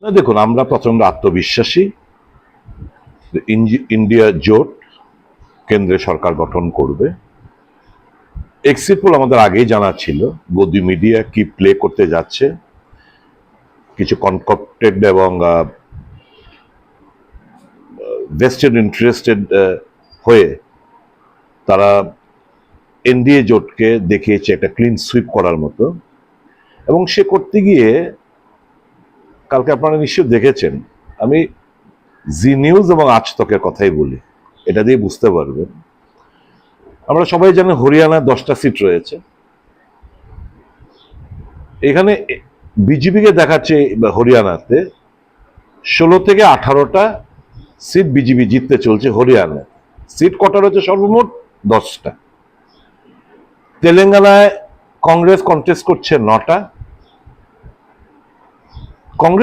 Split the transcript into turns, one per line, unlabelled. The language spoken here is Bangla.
না, দেখুন, আমরা প্রচন্ড আত্মবিশ্বাসী। ইন্ডিয়া জোট কেন্দ্রে সরকার গঠন করবে। এক্সিট পোল আমাদের আগেই জানা ছিল গদি মিডিয়া কি প্লে করতে যাচ্ছে, কিছু কনকপ্টেড এবং ভেস্টেড ইন্টারেস্টেড হয়ে তারা এনডিএ জোটকে দেখিয়েছে একটা ক্লিন সুইপ করার মতো। এবং সে করতে গিয়ে কালকে আপনারা নিশ্চয়ই দেখেছেন, আমি জি নিউজ এবং আজ তকের কথাই বলি, এটা দিয়ে বুঝতে পারবেন। আমরা সবাই জানি হরিয়ানায় 10টা সিট রয়েছে। এখানে বিজেপিকে দেখাচ্ছে হরিয়ানাতে 16 থেকে 18টা সিট বিজেপি জিততে চলছে হরিয়ানায়। সিট কটা রয়েছে? সর্বমোট 10টা। তেলেঙ্গানায় কংগ্রেস কন্টেস্ট করছে 9টা,